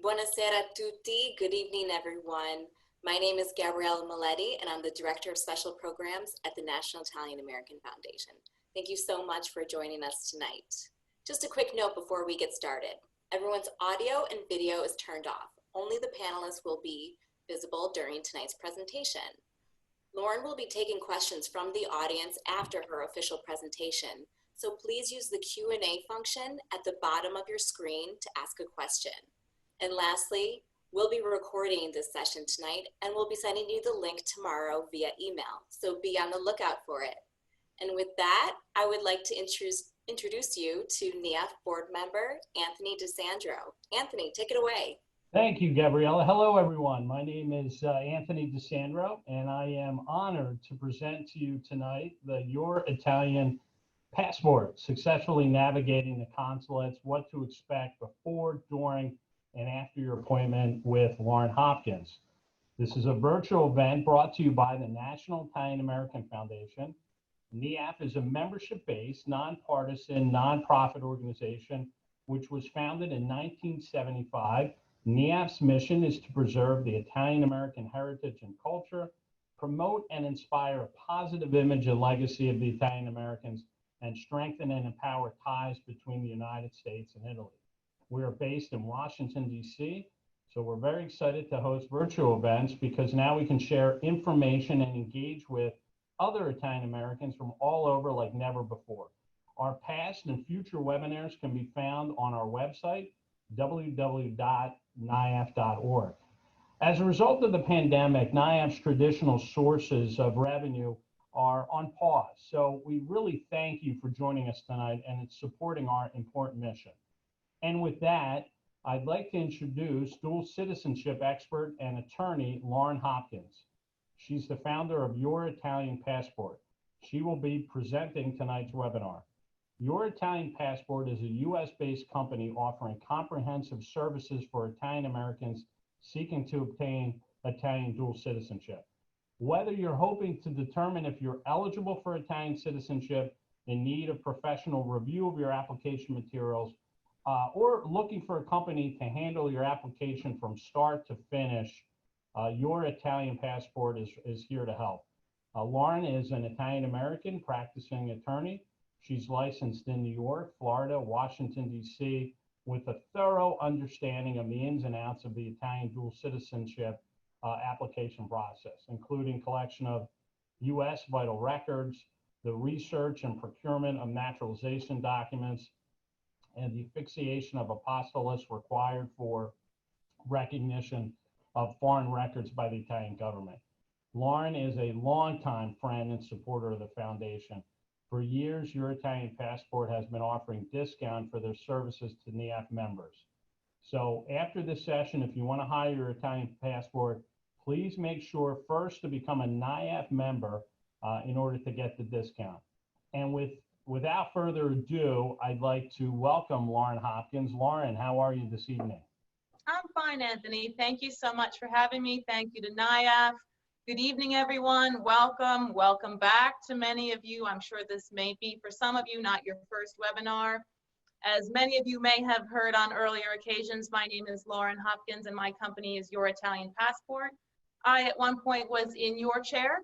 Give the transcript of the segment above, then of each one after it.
Buonasera a tutti. Good evening, everyone. My name is Gabriella Maletti, and I'm the Director of Special Programs at the National Italian American Foundation. Thank you so much for joining us tonight. Just a quick note before we get started. Everyone's audio and video is turned off. Only the panelists will be visible during tonight's presentation. Lauren will be taking questions from the audience after her official presentation, so please use the Q&A function at the bottom of your screen to ask a question. And lastly, we'll be recording this session tonight and we'll be sending you the link tomorrow via email, so be on the lookout for it. And with that, I would like to introduce you to NIAF board member, Anthony DeSandro. Anthony, take it away. Thank you, Gabriella. Hello, everyone. My name is Anthony DeSandro, and I am honored to present to you tonight the Your Italian Passport, Successfully Navigating the Consulates, What to Expect Before, During, and After Your Appointment with Lauren Hopkins. This is a virtual event brought to you by the National Italian American Foundation. NIAF is a membership-based, nonpartisan, nonprofit organization which was founded in 1975. NIAF's mission is to preserve the Italian American heritage and culture, promote and inspire a positive image and legacy of the Italian Americans, and strengthen and empower ties between the United States and Italy. We are based in Washington, D.C., so we're very excited to host virtual events because now we can share information and engage with other Italian Americans from all over like never before. Our past and future webinars can be found on our website, www.niaf.org. As a result of the pandemic, NIAF's traditional sources of revenue are on pause. So we really thank you for joining us tonight, and it's supporting our important mission. And with that, I'd like to introduce dual citizenship expert and attorney, Lauren Hopkins. She's the founder of Your Italian Passport. She will be presenting tonight's webinar. Your Italian Passport is a US-based company offering comprehensive services for Italian Americans seeking to obtain Italian dual citizenship. Whether you're hoping to determine if you're eligible for Italian citizenship, in need of professional review of your application materials, or looking for a company to handle your application from start to finish, Your Italian Passport is here to help. Lauren is an Italian American practicing attorney. She's licensed in New York, Florida, Washington, D.C., with a thorough understanding of the ins and outs of the Italian dual citizenship application process, including collection of U.S. vital records, the research and procurement of naturalization documents, and the affixation of Apostilles required for recognition of foreign records by the Italian government. Lauren is a longtime friend and supporter of the foundation. For years, Your Italian Passport has been offering discount for their services to NIAF members. So after this session, if you want to hire Your Italian Passport, please make sure first to become a NIAF member in order to get the discount. And without further ado, I'd like to welcome Lauren Hopkins. Lauren, how are you this evening? I'm fine, Anthony. Thank you so much for having me. Thank you to NIAF. Good evening, everyone. Welcome. Welcome back to many of you. I'm sure this may be, for some of you, not your first webinar. As many of you may have heard on earlier occasions, my name is Lauren Hopkins and my company is Your Italian Passport. I, at one point, was in your chair,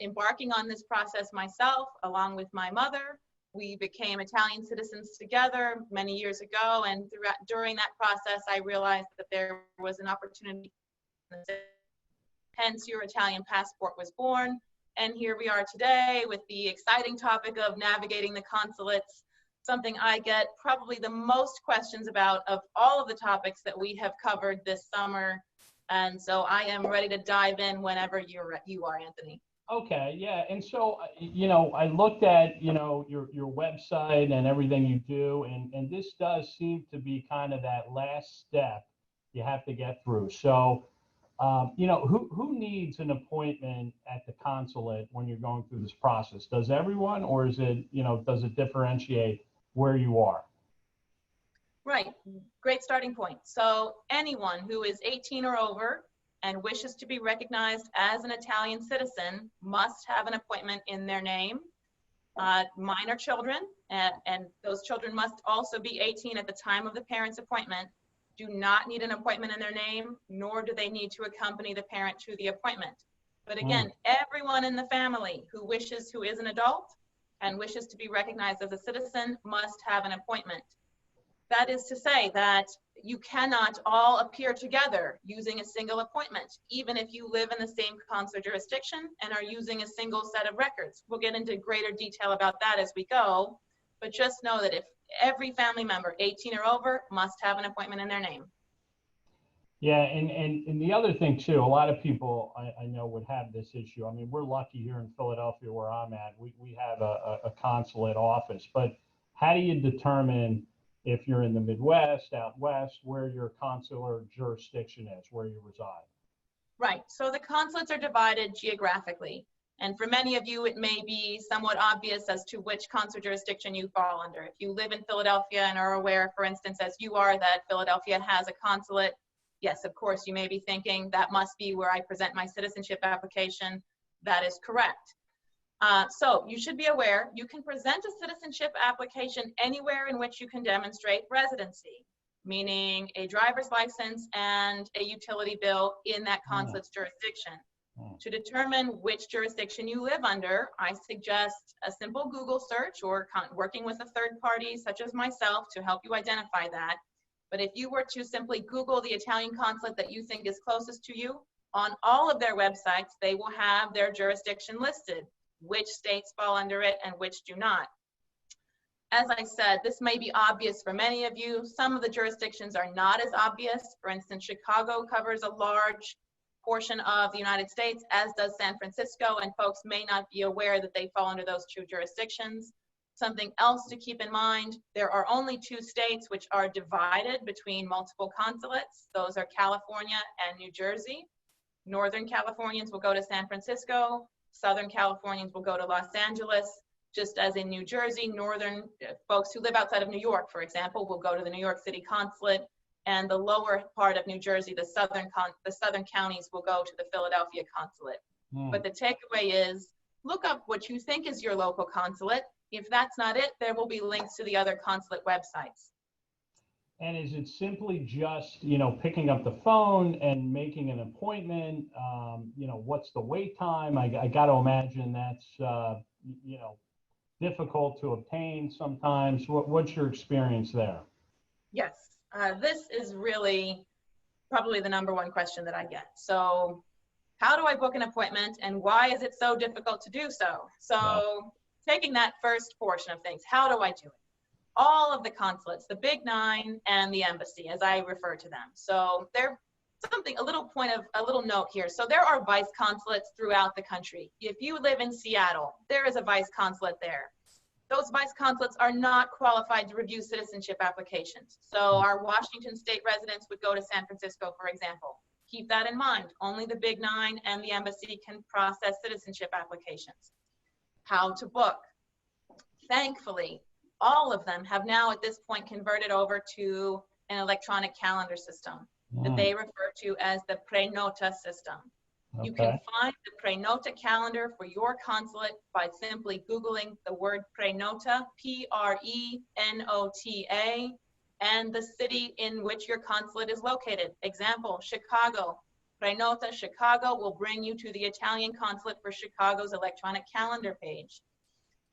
embarking on this process myself, along with my mother. We became Italian citizens together many years ago, and during that process, I realized that there was an opportunity. Hence, Your Italian Passport was born, and here we are today with the exciting topic of navigating the consulates, something I get probably the most questions about of all of the topics that we have covered this summer. And so I am ready to dive in whenever you are, Anthony. Okay, yeah, and so, I looked at, your website and everything you do, and this does seem to be kind of that last step you have to get through. So, who needs an appointment at the consulate when you're going through this process? Does everyone, or is it, does it differentiate where you are? Right, great starting point. So anyone who is 18 or over and wishes to be recognized as an Italian citizen must have an appointment in their name. Minor children, and those children must also be 18 at the time of the parent's appointment, do not need an appointment in their name, nor do they need to accompany the parent to the appointment. But again, everyone in the family who is an adult and wishes to be recognized as a citizen must have an appointment. That is to say that you cannot all appear together using a single appointment, even if you live in the same consular jurisdiction and are using a single set of records. We'll get into greater detail about that as we go, but just know that if every family member 18 or over must have an appointment in their name. Yeah, and the other thing too, a lot of people I know would have this issue. I mean, we're lucky here in Philadelphia where I'm at. We have a consulate office, but how do you determine if you're in the Midwest, out west, where your consular jurisdiction is, where you reside? Right, so the consulates are divided geographically. And for many of you, it may be somewhat obvious as to which consular jurisdiction you fall under. If you live in Philadelphia and are aware, for instance, as you are, that Philadelphia has a consulate, yes, of course, you may be thinking that must be where I present my citizenship application. That is correct. So you should be aware, you can present a citizenship application anywhere in which you can demonstrate residency, meaning a driver's license and a utility bill in that consulate's jurisdiction. To determine which jurisdiction you live under, I suggest a simple Google search or working with a third party such as myself to help you identify that. But if you were to simply Google the Italian consulate that you think is closest to you, on all of their websites, they will have their jurisdiction listed, which states fall under it and which do not. As I said, this may be obvious for many of you. Some of the jurisdictions are not as obvious. For instance, Chicago covers a large portion of the United States, as does San Francisco, and folks may not be aware that they fall under those two jurisdictions. Something else to keep in mind, there are only two states which are divided between multiple consulates. Those are California and New Jersey. Northern Californians will go to San Francisco. Southern Californians will go to Los Angeles. Just as in New Jersey, northern folks who live outside of New York, for example, will go to the New York City consulate, and the lower part of New Jersey, the southern counties will go to the Philadelphia consulate. But the takeaway is, look up what you think is your local consulate. If that's not it, there will be links to the other consulate websites. And is it simply just, picking up the phone and making an appointment? What's the wait time? I got to imagine that's, difficult to obtain sometimes. What's your experience there? Yes, this is really probably the #1 question that I get. So how do I book an appointment and why is it so difficult to do so? So taking that first portion of things, how do I do it? All of the consulates, the big 9 and the embassy, as I refer to them. So they're a little note here. So there are vice consulates throughout the country. If you live in Seattle, there is a vice consulate there. Those vice consulates are not qualified to review citizenship applications. So our Washington state residents would go to San Francisco, for example. Keep that in mind. Only the big 9 and the embassy can process citizenship applications. How to book? Thankfully, all of them have now at this point converted over to an electronic calendar system that they refer to as the Prenota system. Okay. You can find the Prenota calendar for your consulate by simply Googling the word Prenota, P-R-E-N-O-T-A, and the city in which your consulate is located. Example, Chicago. Prenota Chicago will bring you to the Italian consulate for Chicago's electronic calendar page.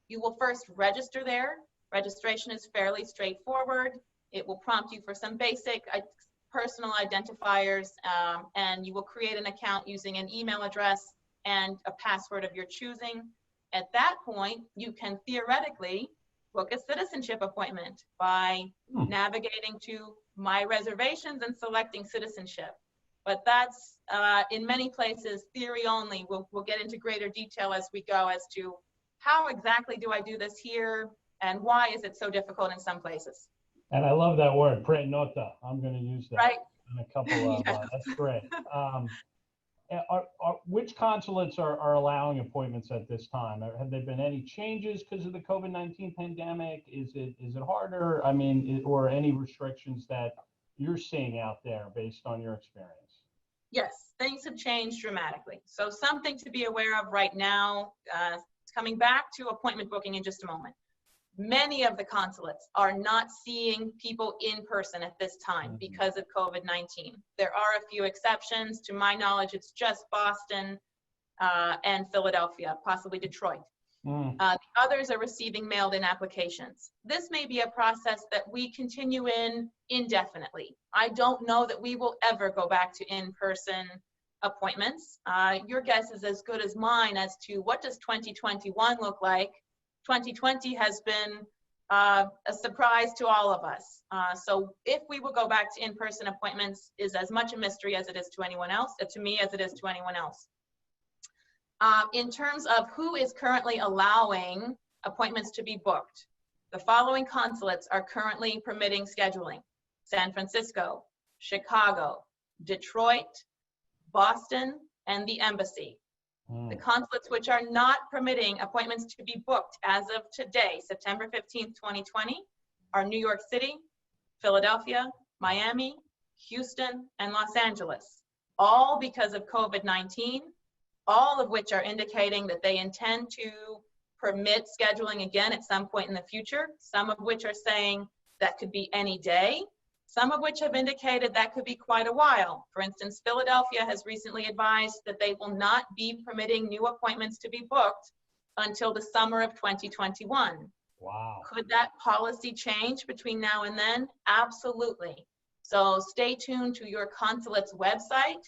You will first register there. Registration is fairly straightforward. It will prompt you for some basic personal identifiers, and you will create an account using an email address and a password of your choosing. At that point, you can theoretically book a citizenship appointment by navigating to My Reservations and selecting citizenship. But that's, in many places, theory only. We'll get into greater detail as we go as to how exactly do I do this here and why is it so difficult in some places. And I love that word, Prenota. I'm going to use that right. in a couple of, that's great. Which consulates are allowing appointments at this time? Have there been any changes because of the COVID-19 pandemic? Is it harder? I mean, or any restrictions that you're seeing out there based on your experience? Yes, things have changed dramatically. So something to be aware of right now, coming back to appointment booking in just a moment. Many of the consulates are not seeing people in person at this time because of COVID-19. There are a few exceptions. To my knowledge, it's just Boston and Philadelphia, possibly Detroit. The others are receiving mailed-in applications. This may be a process that we continue in indefinitely. I don't know that we will ever go back to in-person appointments. Your guess is as good as mine as to what does 2021 look like. 2020 has been a surprise to all of us. So if we will go back to in-person appointments is as much a mystery as it is to anyone else, to me as it is to anyone else. In terms of who is currently allowing appointments to be booked, the following consulates are currently permitting scheduling: San Francisco, Chicago, Detroit, Boston, and the Embassy. The consulates which are not permitting appointments to be booked as of today, September 15th, 2020, are New York City, Philadelphia, Miami, Houston, and Los Angeles, all because of COVID-19, all of which are indicating that they intend to permit scheduling again at some point in the future, some of which are saying that could be any day, some of which have indicated that could be quite a while. For instance, Philadelphia has recently advised that they will not be permitting new appointments to be booked until the summer of 2021. Wow. Could that policy change between now and then? Absolutely. So stay tuned to your consulate's website,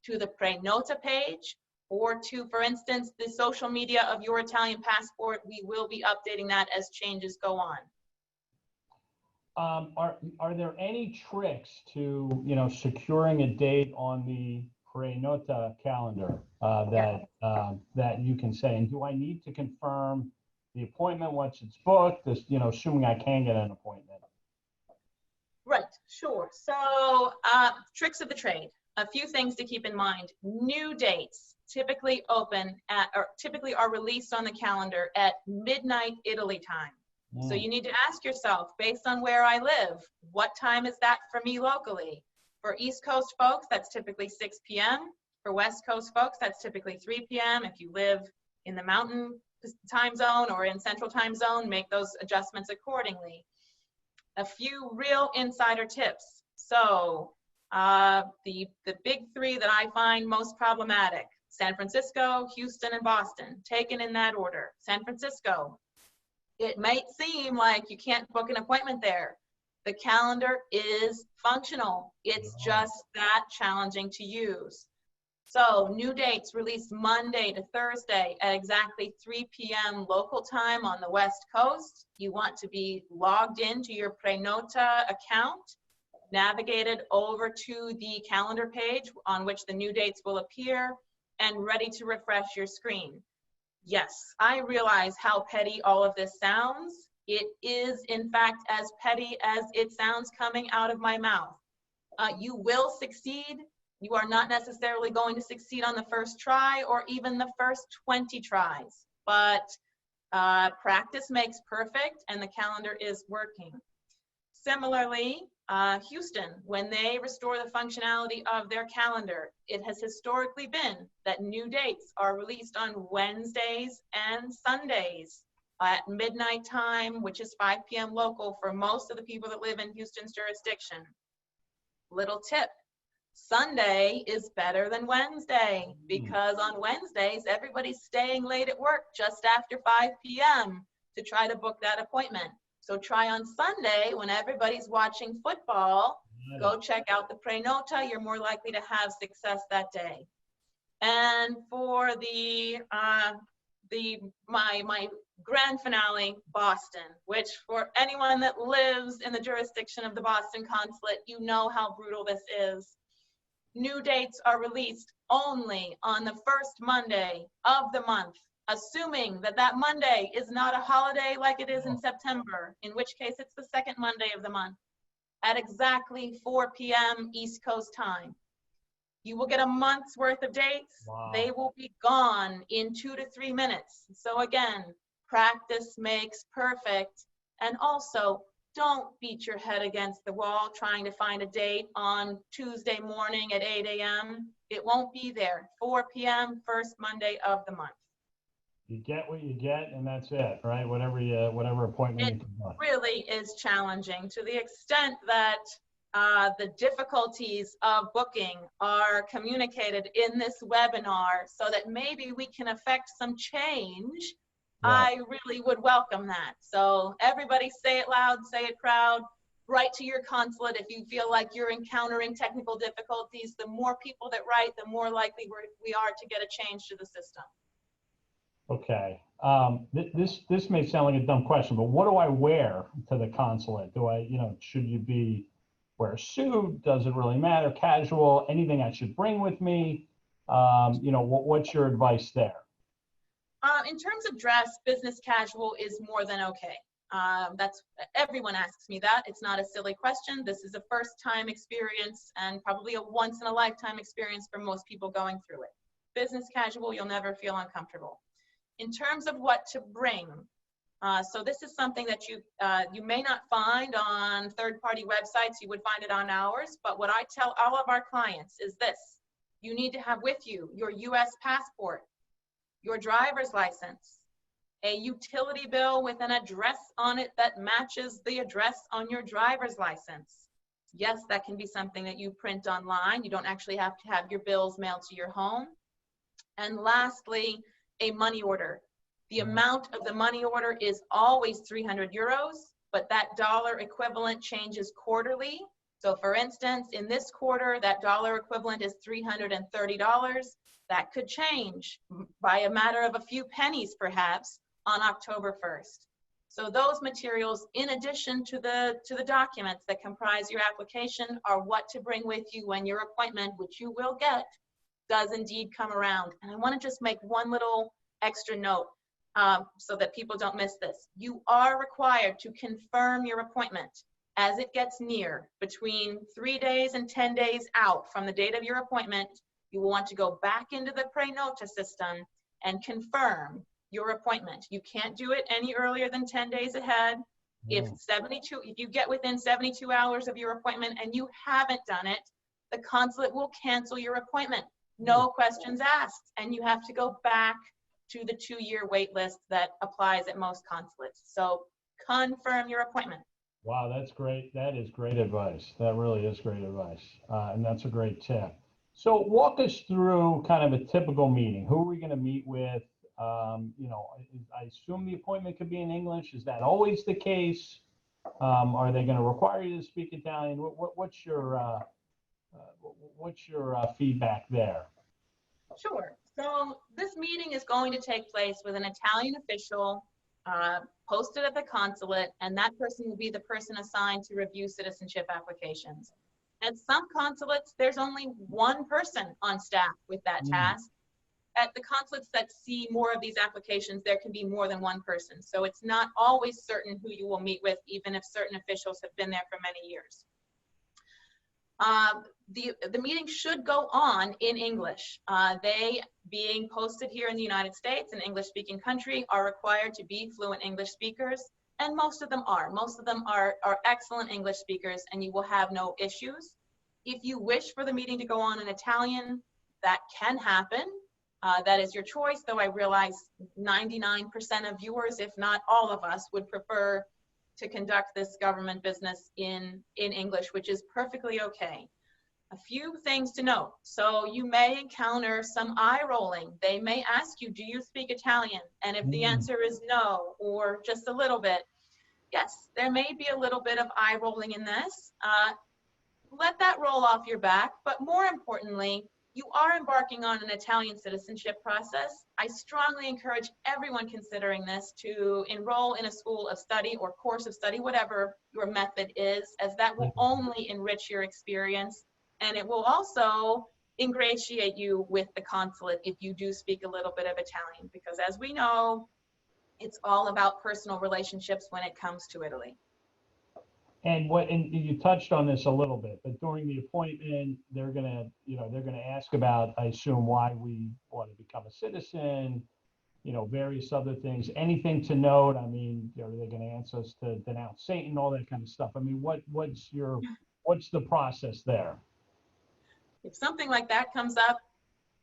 to the Prenota page, or to, for instance, the social media of your Italian passport. We will be updating that as changes go on. Are there any tricks to, securing a date on the Prenota calendar that you can say? And do I need to confirm the appointment once it's booked, assuming I can get an appointment? Right, sure. So tricks of the trade. A few things to keep in mind. New dates typically typically are released on the calendar at midnight Italy time. So you need to ask yourself, based on where I live, what time is that for me locally? For East Coast folks, that's typically 6 p.m. For West Coast folks, that's typically 3 p.m. If you live in the mountain time zone or in central time zone, make those adjustments accordingly. A few real insider tips. So the big three that I find most problematic: San Francisco, Houston, and Boston, taken in that order. San Francisco, it might seem like you can't book an appointment there. The calendar is functional. It's just that challenging to use. So new dates released Monday to Thursday at exactly 3 p.m. local time on the West Coast. You want to be logged into your Prenota account, navigated over to the calendar page on which the new dates will appear, and ready to refresh your screen. Yes, I realize how petty all of this sounds. It is, in fact, as petty as it sounds coming out of my mouth. You will succeed. You are not necessarily going to succeed on the first try or even the first 20 tries, but practice makes perfect, and the calendar is working. Similarly, Houston, when they restore the functionality of their calendar, it has historically been that new dates are released on Wednesdays and Sundays at midnight time, which is 5 p.m. local for most of the people that live in Houston's jurisdiction. Little tip: Sunday is better than Wednesday, because on Wednesdays, everybody's staying late at work just after 5 p.m. to try to book that appointment. So try on Sunday when everybody's watching football. Go check out the Prenota. You're more likely to have success that day. And for my grand finale, Boston, which for anyone that lives in the jurisdiction of the Boston consulate, you know how brutal this is. New dates are released only on the first Monday of the month, assuming that that Monday is not a holiday like it is in September, in which case it's the second Monday of the month, at exactly 4 p.m. East Coast time. You will get a month's worth of dates. Wow. They will be gone in 2 to 3 minutes. So again, practice makes perfect. And also, don't beat your head against the wall trying to find a date on Tuesday morning at 8 a.m. It won't be there. 4 p.m., first Monday of the month. You get what you get, and that's it, right? Whatever appointment you It can book. really is challenging to the extent that the difficulties of booking are communicated in this webinar so that maybe we can affect some change. Yeah. I really would welcome that. So everybody say it loud, say it proud, write to your consulate if you feel like you're encountering technical difficulties. The more people that write, the more likely we are to get a change to the system. Okay. This may sound like a dumb question, but what do I wear to the consulate? Do I, should you wear a suit? Does it really matter? Casual? Anything I should bring with me? What's your advice there? In terms of dress, business casual is more than okay. Everyone asks me that. It's not a silly question. This is a first-time experience and probably a once-in-a-lifetime experience for most people going through it. Business casual, you'll never feel uncomfortable. In terms of what to bring, so this is something that you may not find on third-party websites. You would find it on ours. But what I tell all of our clients is this: you need to have with you your U.S. passport, your driver's license, a utility bill with an address on it that matches the address on your driver's license. Yes, that can be something that you print online. You don't actually have to have your bills mailed to your home. And lastly, a money order. The amount of the money order is always 300 euros, but that dollar equivalent changes quarterly. So for instance, in this quarter, that dollar equivalent is $330. That could change by a matter of a few pennies, perhaps, on October 1st. So those materials, in addition to the documents that comprise your application, are what to bring with you when your appointment, which you will get, does indeed come around. And I want to just make one little extra note so that people don't miss this. You are required to confirm your appointment as it gets near. Between 3 days and 10 days out from the date of your appointment, you will want to go back into the pre-nota system and confirm your appointment. You can't do it any earlier than 10 days ahead. If you get within 72 hours of your appointment and you haven't done it, the consulate will cancel your appointment. No questions asked, and you have to go back to the 2-year wait list that applies at most consulates. So confirm your appointment. Wow, that's great. That is great advice. That really is great advice. And that's a great tip. So walk us through kind of a typical meeting. Who are we going to meet with? I assume the appointment could be in English. Is that always the case? Are they going to require you to speak Italian? What's your feedback there? Sure. So this meeting is going to take place with an Italian official posted at the consulate, and that person will be the person assigned to review citizenship applications. At some consulates, there's only one person on staff with that task. At the consulates that see more of these applications, there can be more than one person. So it's not always certain who you will meet with, even if certain officials have been there for many years. The meeting should go on in English. They, being posted here in the United States, an English-speaking country, are required to be fluent English speakers, and most of them are. Most of them are excellent English speakers, and you will have no issues. If you wish for the meeting to go on in Italian, that can happen. That is your choice, though I realize 99% of viewers, if not all of us, would prefer to conduct this government business in English, which is perfectly okay. A few things to note. So you may encounter some eye rolling. They may ask you, do you speak Italian? And if the answer is no, or just a little bit, yes, there may be a little bit of eye rolling in this. Let that roll off your back. But more importantly, you are embarking on an Italian citizenship process. I strongly encourage everyone considering this to enroll in a school of study or course of study, whatever your method is, as that will only enrich your experience. And it will also ingratiate you with the consulate if you do speak a little bit of Italian, because as we know, it's all about personal relationships when it comes to Italy. And you touched on this a little bit, but during the appointment, they're gonna ask about, I assume, why we want to become a citizen, various other things. Anything to note? I mean, are they going to ask us to denounce Satan, all that kind of stuff? I mean, what's the process there? If something like that comes up,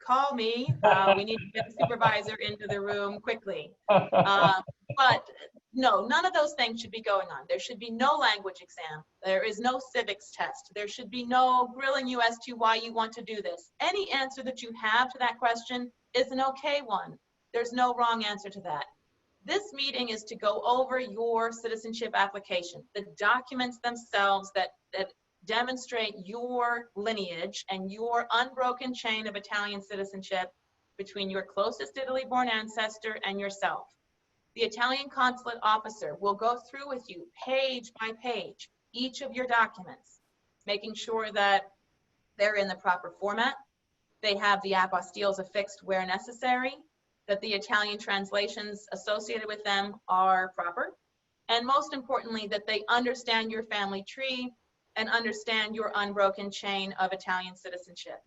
call me. We need to get the supervisor into the room quickly. But no, none of those things should be going on. There should be no language exam. There is no civics test. There should be no grilling you as to why you want to do this. Any answer that you have to that question is an okay one. There's no wrong answer to that. This meeting is to go over your citizenship application, the documents themselves that demonstrate your lineage and your unbroken chain of Italian citizenship between your closest Italy-born ancestor and yourself. The Italian consulate officer will go through with you page by page each of your documents, making sure that they're in the proper format, they have the apostilles affixed where necessary, that the Italian translations associated with them are proper, and most importantly, that they understand your family tree and understand your unbroken chain of Italian citizenship.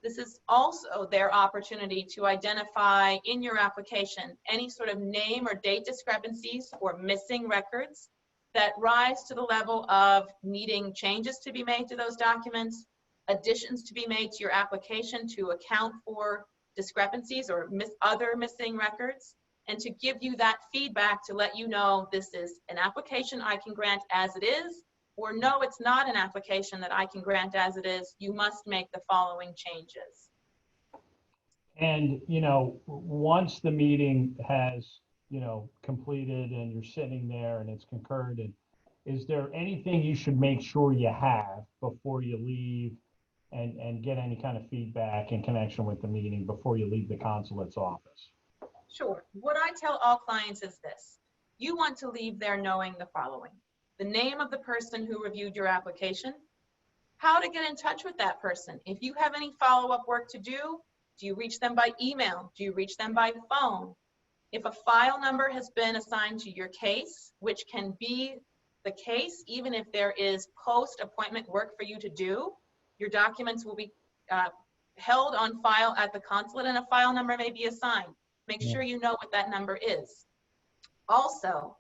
This is also their opportunity to identify in your application any sort of name or date discrepancies or missing records that rise to the level of needing changes to be made to those documents, additions to be made to your application to account for discrepancies or other missing records, and to give you that feedback to let you know this is an application I can grant as it is, or no, it's not an application that I can grant as it is. You must make the following changes. And, you know, once the meeting has, you know, completed and you're sitting there and it's concurred, is there anything you should make sure you have before you leave and get any kind of feedback in connection with the meeting before you leave the consulate's office? Sure. What I tell all clients is this. You want to leave there knowing the following: the name of the person who reviewed your application, how to get in touch with that person. If you have any follow-up work to do you reach them by email? Do you reach them by phone? If a file number has been assigned to your case, which can be the case even if there is post-appointment work for you to do, your documents will be held on file at the consulate and a file number may be assigned. Make sure you know what that number is. Also,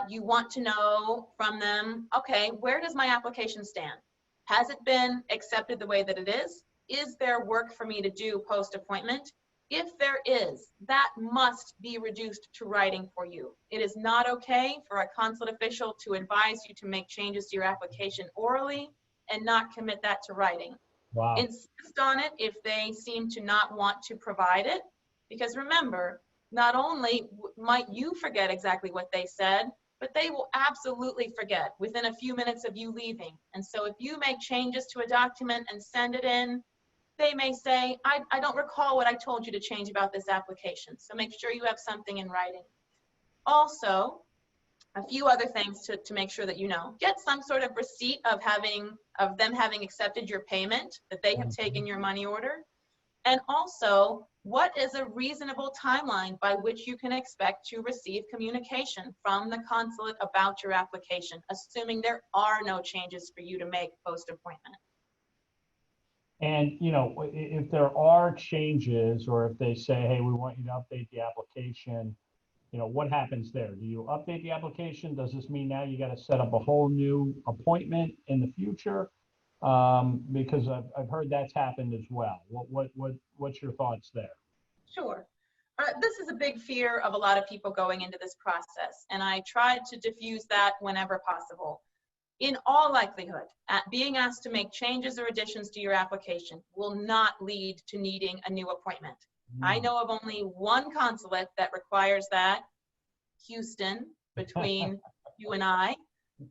you want to know from them, okay, where does my application stand? Has it been accepted the way that it is? Is there work for me to do post-appointment? If there is, that must be reduced to writing for you. It is not okay for a consulate official to advise you to make changes to your application orally and not commit that to writing. Wow. Insist on it if they seem to not want to provide it, because remember, not only might you forget exactly what they said, but they will absolutely forget within a few minutes of you leaving. And so if you make changes to a document and send it in, they may say, I don't recall what I told you to change about this application. So make sure you have something in writing. Also, a few other things to make sure that you know. Get some sort of receipt of them having accepted your payment, that they have taken your money order. And also, what is a reasonable timeline by which you can expect to receive communication from the consulate about your application, assuming there are no changes for you to make post-appointment? And, you know, if there are changes, or if they say, hey, we want you to update the application, you know, what happens there? Do you update the application? Does this mean now you got to set up a whole new appointment in the future? Because I've heard that's happened as well. What's your thoughts there? Sure. This is a big fear of a lot of people going into this process, and I tried to diffuse that whenever possible. In all likelihood, being asked to make changes or additions to your application will not lead to needing a new appointment. I know of only one consulate that requires that, Houston, between you and I,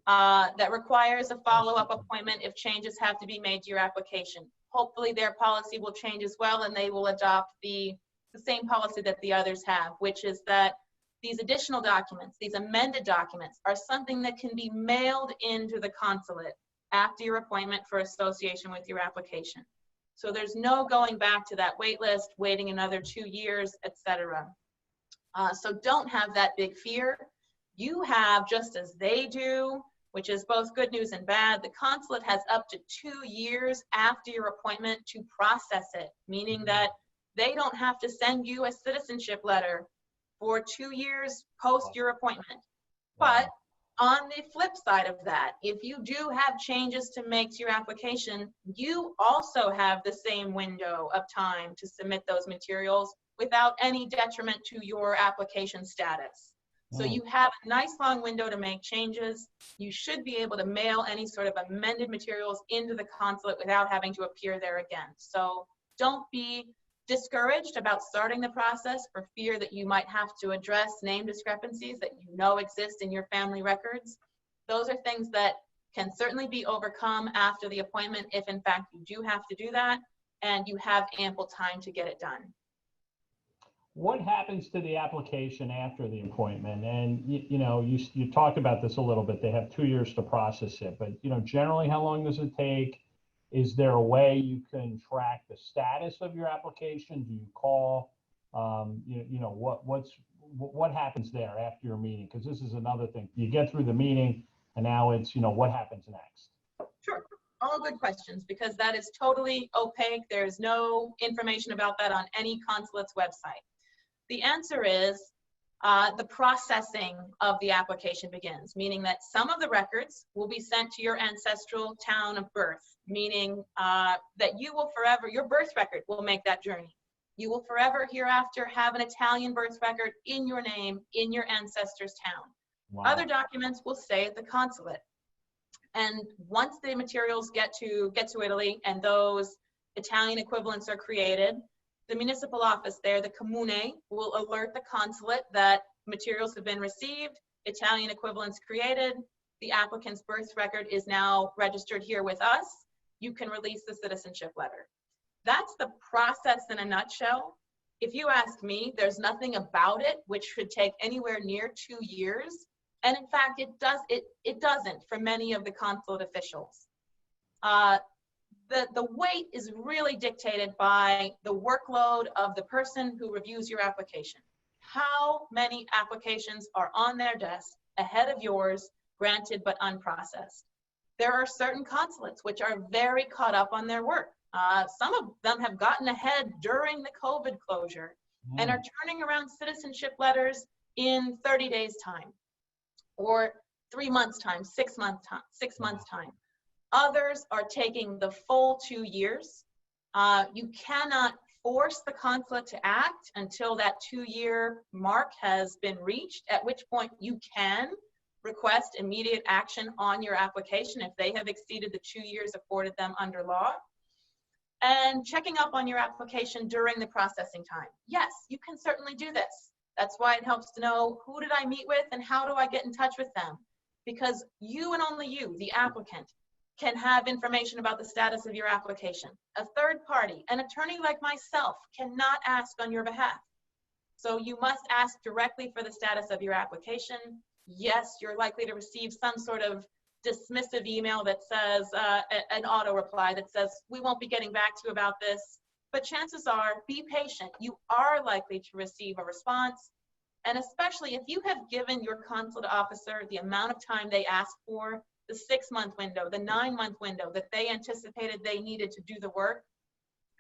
that requires a follow-up appointment if changes have to be made to your application. Hopefully their policy will change as well, and they will adopt the same policy that the others have, which is that these additional documents, these amended documents, are something that can be mailed into the consulate after your appointment for association with your application. So there's no going back to that wait list, waiting another 2 years, etc. So don't have that big fear. You have, just as they do, which is both good news and bad, the consulate has up to 2 years after your appointment to process it, meaning that they don't have to send you a citizenship letter for 2 years post your appointment. But On the flip side of that, if you do have changes to make to your application, you also have the same window of time to submit those materials without any detriment to your application status. So you have a nice long window to make changes. You should be able to mail any sort of amended materials into the consulate without having to appear there again. So don't be discouraged about starting the process for fear that you might have to address name discrepancies that you know exist in your family records. Those are things that can certainly be overcome after the appointment if in fact you do have to do that and you have ample time to get it done. What happens to the application after the appointment? And you talked about this a little bit. They have 2 years to process it, but generally, how long does it take? Is there a way you can track the status of your application? Do you call? What happens there after your meeting? Because this is another thing. You get through the meeting, and now it's what happens next. Sure. All good questions, because that is totally opaque. There's no information about that on any consulate's website. The answer is the processing of the application begins, meaning that some of the records will be sent to your ancestral town of birth, meaning that you will forever, your birth record will make that journey. You will forever hereafter have an Italian birth record in your name, in your ancestor's town. Wow. Other documents will stay at the consulate. And once the materials get to Italy and those Italian equivalents are created, the municipal office there, the comune, will alert the consulate that materials have been received, Italian equivalents created, the applicant's birth record is now registered here with us. You can release the citizenship letter. That's the process in a nutshell. If you ask me, there's nothing about it which should take anywhere near 2 years. And in fact, it doesn't for many of the consulate officials. The weight is really dictated by the workload of the person who reviews your application. How many applications are on their desk ahead of yours, granted but unprocessed? There are certain consulates which are very caught up on their work. Some of them have gotten ahead during the COVID closure and are turning around citizenship letters in 30 days time, or 3 months time, 6 months time. Others are taking the full 2 years. You cannot force the consulate to act until that 2-year mark has been reached, at which point you can request immediate action on your application if they have exceeded the 2 years afforded them under law. And checking up on your application during the processing time. Yes, you can certainly do this. That's why it helps to know, who did I meet with and how do I get in touch with them? Because you and only you, the applicant, can have information about the status of your application. A third party, an attorney like myself, cannot ask on your behalf. So you must ask directly for the status of your application. Yes, you're likely to receive some sort of dismissive email that says, an auto reply that says, we won't be getting back to you about this. But chances are, be patient. You are likely to receive a response. And especially if you have given your consulate officer the amount of time they asked for, the 6-month window, the 9-month window that they anticipated they needed to do the work,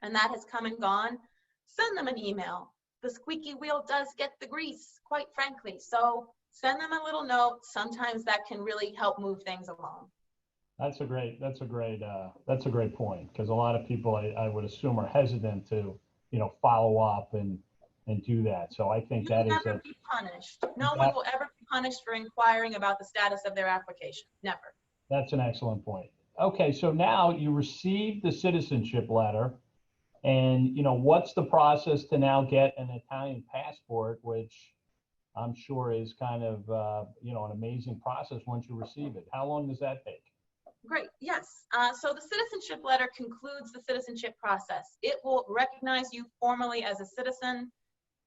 and that has come and gone, send them an email. The squeaky wheel does get the grease, quite frankly. So send them a little note. Sometimes that can really help move things along. That's a great point, because a lot of people I would assume are hesitant to follow up and do that. So I think that is You'll never be punished. No one will ever be punished for inquiring about the status of their application. Never. That's an excellent point. Okay, so now you received the citizenship letter, and what's the process to now get an Italian passport, which I'm sure is kind of an amazing process once you receive it. How long does that take? Great, yes. So the citizenship letter concludes the citizenship process. It will recognize you formally as a citizen,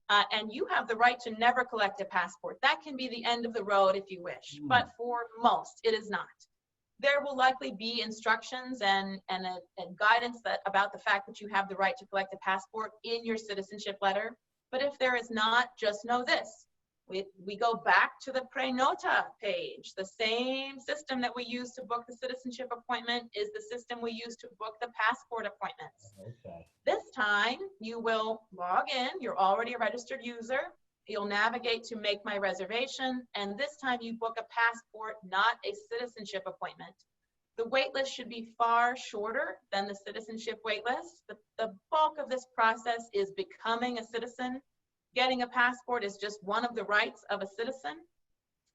and you have the right to never collect a passport. That can be the end of the road if you wish, but for most, it is not. There will likely be instructions and guidance about the fact that you have the right to collect a passport in your citizenship letter. But if there is not, just know this. We go back to the prenota page. The same system that we use to book the citizenship appointment is the system we use to book the passport appointments. Okay. This time, you will log in. You're already a registered user. You'll navigate to make my reservation, and this time you book a passport, not a citizenship appointment. The wait list should be far shorter than the citizenship wait list. The bulk of this process is becoming a citizen. Getting a passport is just one of the rights of a citizen.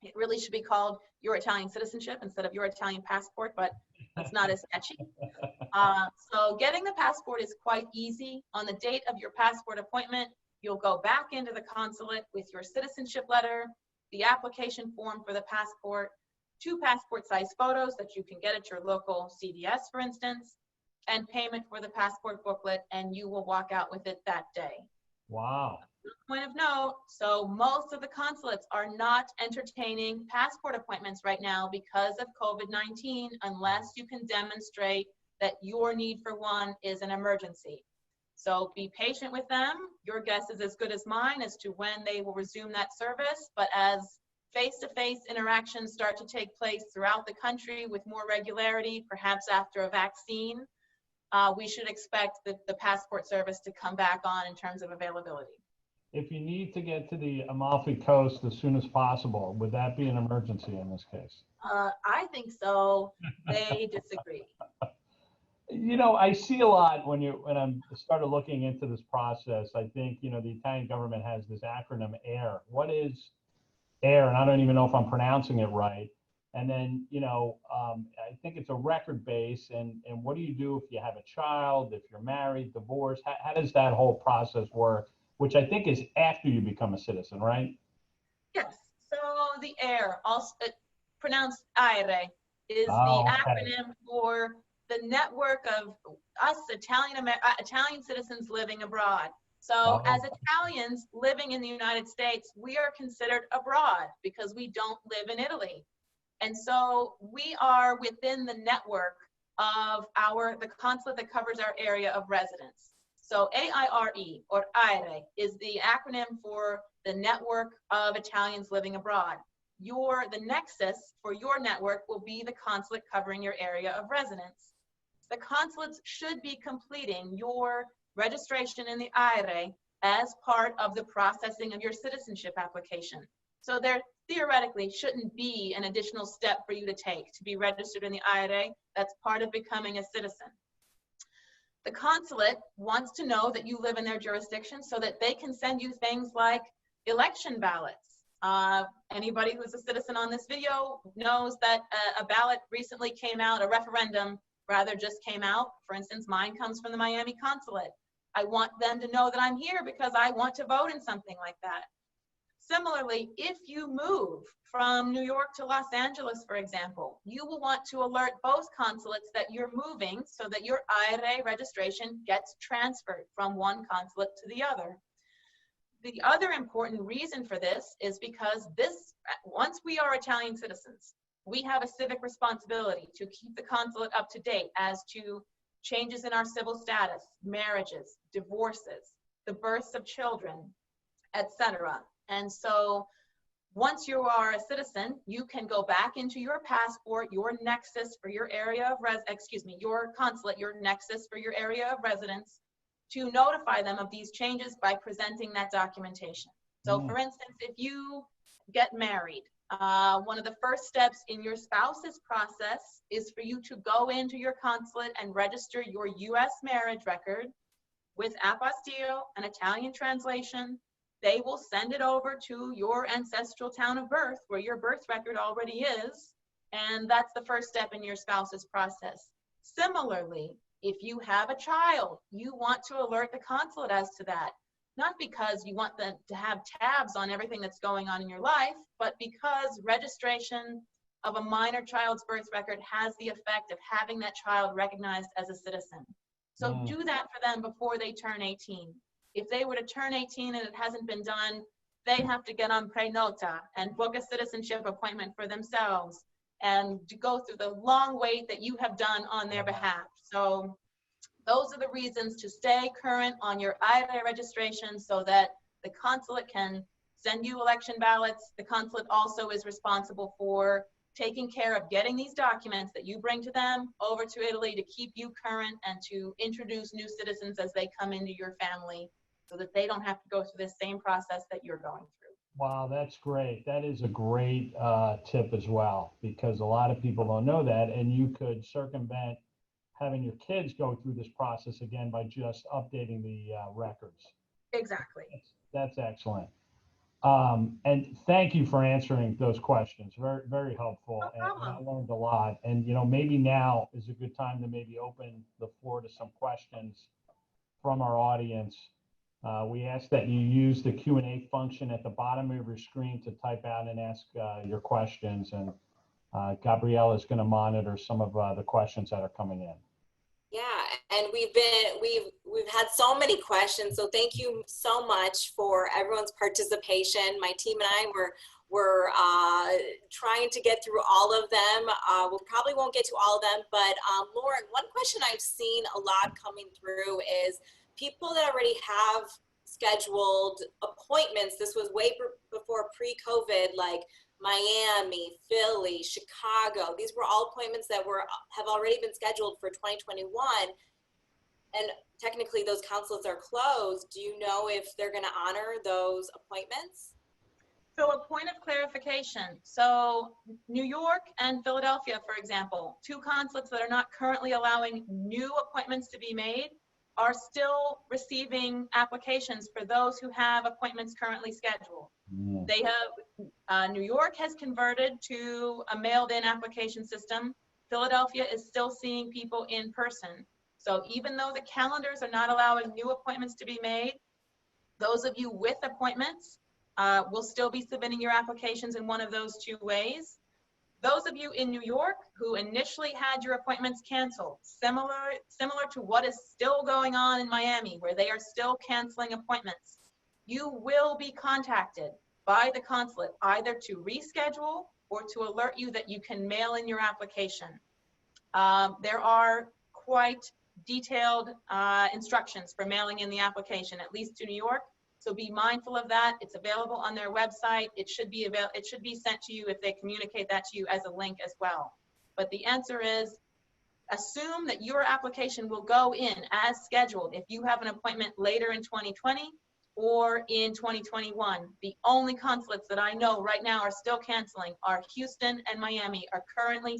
It really should be called Your Italian Citizenship instead of Your Italian Passport, but that's not as catchy. So getting the passport is quite easy. On the date of your passport appointment, you'll go back into the consulate with your citizenship letter, the application form for the passport, 2 passport-size photos that you can get at your local CVS, for instance, and payment for the passport booklet, and you will walk out with it that day. Wow. Point of note, so most of the consulates are not entertaining passport appointments right now because of COVID-19, unless you can demonstrate that your need for one is an emergency. So be patient with them. Your guess is as good as mine as to when they will resume that service, but as face-to-face interactions start to take place throughout the country with more regularity, perhaps after a vaccine, we should expect the passport service to come back on in terms of availability. If you need to get to the Amalfi Coast as soon as possible, would that be an emergency in this case? I think so. They disagree. You know, I see a lot when I started looking into this process. I think, you know, the Italian government has this acronym AIR. What is AIR? And I don't even know if I'm pronouncing it right. And then, you know, I think it's a record base. And what do you do if you have a child, if you're married, divorced? How does that whole process work? Which I think is after you become a citizen, right? Yes. So the AIR, also pronounced AIRE, is the Okay. acronym for the network of us Italian citizens living abroad. So as Italians living in the United States, we are considered abroad because we don't live in Italy. And so we are within the network of the consulate that covers our area of residence. So AIRE, or AIRE, is the acronym for the network of Italians living abroad. The nexus for your network will be the consulate covering your area of residence. The consulates should be completing your registration in the AIRE as part of the processing of your citizenship application. So there theoretically shouldn't be an additional step for you to take to be registered in the AIRE. That's part of becoming a citizen. The consulate wants to know that you live in their jurisdiction so that they can send you things like election ballots. Anybody who's a citizen on this video knows that a ballot recently came out, a referendum rather just came out. For instance, mine comes from the Miami consulate. I want them to know that I'm here because I want to vote in something like that. Similarly, if you move from New York to Los Angeles, for example, you will want to alert both consulates that you're moving so that your AIRE registration gets transferred from one consulate to the other. The other important reason for this is because once we are Italian citizens, we have a civic responsibility to keep the consulate up to date as to changes in our civil status, marriages, divorces, the births of children, etc. And so once you are a citizen, you can go back into your passport, your nexus for your area of your consulate, your nexus for your area of residence, to notify them of these changes by presenting that documentation. So for instance, if you get married, one of the first steps in your spouse's process is for you to go into your consulate and register your US marriage record with Apostilles, an Italian translation. They will send it over to your ancestral town of birth where your birth record already is, and that's the first step in your spouse's process. Similarly, if you have a child, you want to alert the consulate as to that, not because you want them to have tabs on everything that's going on in your life, but because registration of a minor child's birth record has the effect of having that child recognized as a citizen. So do that for them before they turn 18. If they were to turn 18 and it hasn't been done, they have to get on Prenota and book a citizenship appointment for themselves and to go through the long wait that you have done on their behalf. So those are the reasons to stay current on your AIRE registration so that the consulate can send you election ballots. The consulate also is responsible for taking care of getting these documents that you bring to them over to Italy to keep you current and to introduce new citizens as they come into your family so that they don't have to go through this same process that you're going through. Wow, that's great. That is a great tip as well, because a lot of people don't know that, and you could circumvent having your kids go through this process again by just updating the records. Exactly. That's excellent. And thank you for answering those questions. Very, very helpful. No And I problem. learned a lot. And, maybe now is a good time to maybe open the floor to some questions from our audience. We ask that you use the Q&A function at the bottom of your screen to type out and ask your questions. And Gabrielle is going to monitor some of the questions that are coming in. Yeah, and we've had so many questions, so thank you so much for everyone's participation. My team and I were trying to get through all of them. We probably won't get to all of them, but Lauren, one question I've seen a lot coming through is people that already have scheduled appointments. This was way before pre-COVID, like Miami, Philly, Chicago. These were all appointments that have already been scheduled for 2021. And technically those consulates are closed. Do you know if they're going to honor those appointments? So a point of clarification. So New York and Philadelphia, for example, two consulates that are not currently allowing new appointments to be made are still receiving applications for those who have appointments currently scheduled. They have, New York has converted to a mailed-in application system. Philadelphia is still seeing people in person. So even though the calendars are not allowing new appointments to be made, those of you with appointments will still be submitting your applications in one of those two ways. Those of you in New York who initially had your appointments canceled, similar to what is still going on in Miami, where they are still canceling appointments, you will be contacted by the consulate either to reschedule or to alert you that you can mail in your application. There are quite detailed instructions for mailing in the application, at least to New York. So be mindful of that. It's available on their website. It should be sent to you if they communicate that to you as a link as well. But the answer is, assume that your application will go in as scheduled if you have an appointment later in 2020 or in 2021. The only consulates that I know right now are still canceling are Houston and Miami are currently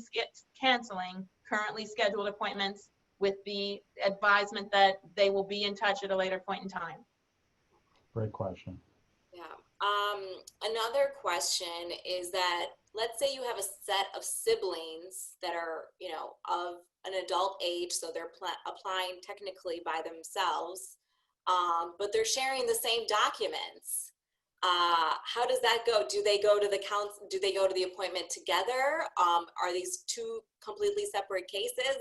canceling currently scheduled appointments with the advisement that they will be in touch at a later point in time. Great question. Yeah. Another question is that, let's say you have a set of siblings that are, of an adult age, so they're applying technically by themselves, but they're sharing the same documents. How does that go? Do they go to the do they go to the appointment together? Are these two completely separate cases?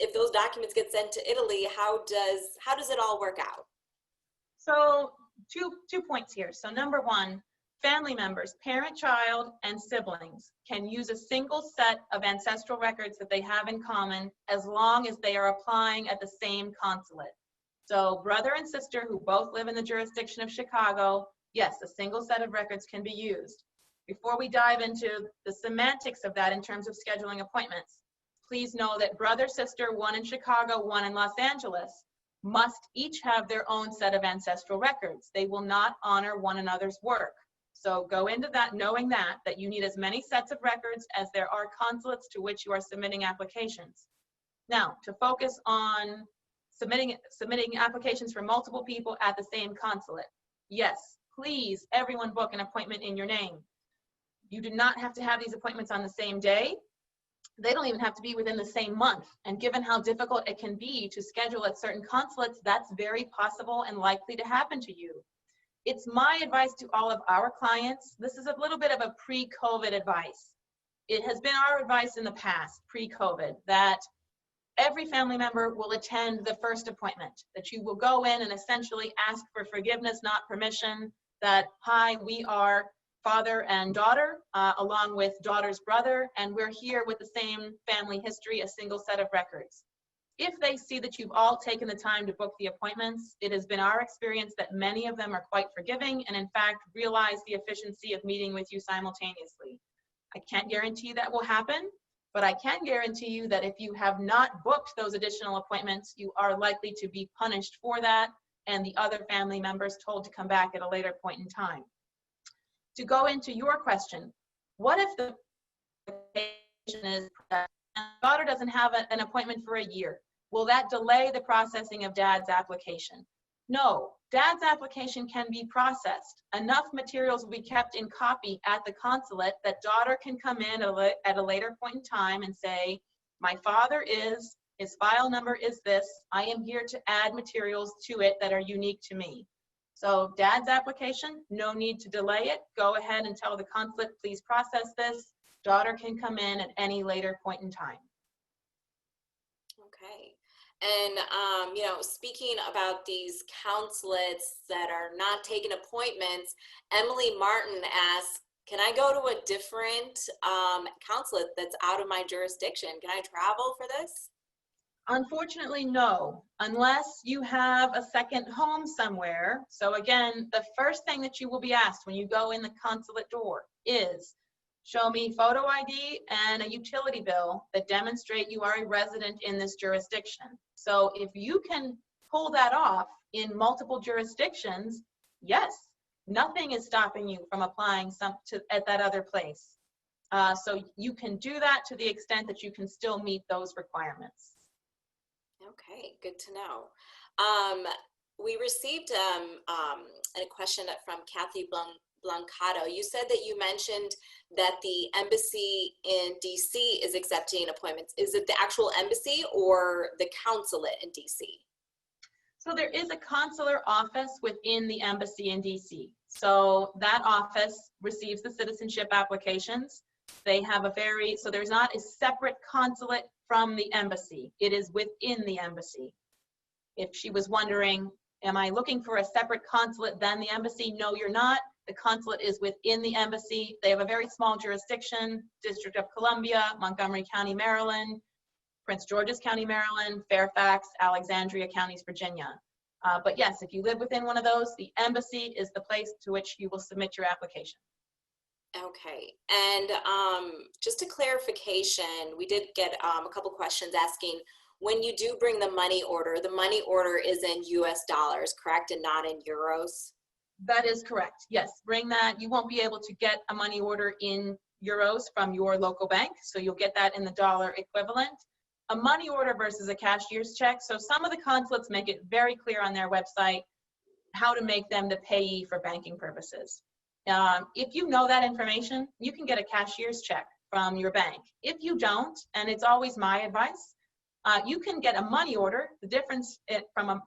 If those documents get sent to Italy, how does it all work out? So two points here. So number one, family members, parent, child, and siblings can use a single set of ancestral records that they have in common as long as they are applying at the same consulate. So brother and sister who both live in the jurisdiction of Chicago, yes, a single set of records can be used. Before we dive into the semantics of that in terms of scheduling appointments, please know that brother, sister, one in Chicago, one in Los Angeles, must each have their own set of ancestral records. They will not honor one another's work. So go into that knowing that you need as many sets of records as there are consulates to which you are submitting applications. Now, to focus on submitting applications for multiple people at the same consulate. Yes, please, everyone book an appointment in your name. You do not have to have these appointments on the same day. They don't even have to be within the same month. And given how difficult it can be to schedule at certain consulates, that's very possible and likely to happen to you. It's my advice to all of our clients. This is a little bit of a pre-COVID advice. It has been our advice in the past, pre-COVID, that every family member will attend the first appointment, that you will go in and essentially ask for forgiveness, not permission, that, hi, we are father and daughter, along with daughter's brother, and we're here with the same family history, a single set of records. If they see that you've all taken the time to book the appointments, it has been our experience that many of them are quite forgiving and in fact realize the efficiency of meeting with you simultaneously. I can't guarantee that will happen, but I can guarantee you that if you have not booked those additional appointments, you are likely to be punished for that and the other family members told to come back at a later point in time. to go into your question, what if the application is and daughter doesn't have an appointment for a year? Will that delay the processing of dad's application? No, dad's application can be processed. Enough materials will be kept in copy at the consulate that daughter can come in at a later point in time and say, my father is, his file number is this, I am here to add materials to it that are unique to me. So dad's application, no need to delay it. Go ahead and tell the consulate, please process this. Daughter can come in at any later point in time. Okay. And, speaking about these consulates that are not taking appointments, Emily Martin asks, can I go to a different consulate that's out of my jurisdiction? Can I travel for this? Unfortunately, no, unless you have a second home somewhere. So again, the first thing that you will be asked when you go in the consulate door is, show me photo ID and a utility bill that demonstrate you are a resident in this jurisdiction. So if you can pull that off in multiple jurisdictions, yes, nothing is stopping you from applying at that other place. So you can do that to the extent that you can still meet those requirements. Okay, good to know. We received a question from Kathy Blancato. You said that you mentioned that the embassy in DC is accepting appointments. Is it the actual embassy or the consulate in DC? So there is a consular office within the embassy in DC. So that office receives the citizenship applications. They have so there's not a separate consulate from the embassy. It is within the embassy. If she was wondering, am I looking for a separate consulate than the embassy? No, you're not. The consulate is within the embassy. They have a very small jurisdiction, District of Columbia, Montgomery County, Maryland, Prince George's County, Maryland, Fairfax, Alexandria counties, Virginia. But yes, if you live within one of those, the embassy is the place to which you will submit your application. Okay, and just a clarification, we did get a couple questions asking, when you do bring the money order is in US dollars, correct, and not in euros? That is correct. Yes, bring that. You won't be able to get a money order in euros from your local bank, so you'll get that in the dollar equivalent. A money order versus a cashier's check. So some of the consulates make it very clear on their website how to make them the payee for banking purposes. If you know that information, you can get a cashier's check from your bank. If you don't, and it's always my advice, you can get a money order. The difference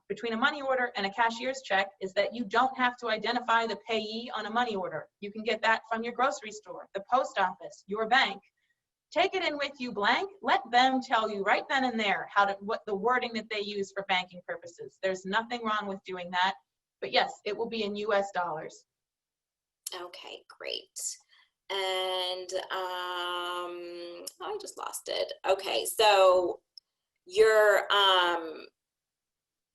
between a money order and a cashier's check is that you don't have to identify the payee on a money order. You can get that from your grocery store, the post office, your bank. Take it in with you blank. Let them tell you right then and there what the wording that they use for banking purposes. There's nothing wrong with doing that. But yes, it will be in US dollars. Okay, great. And I just lost it. Okay, so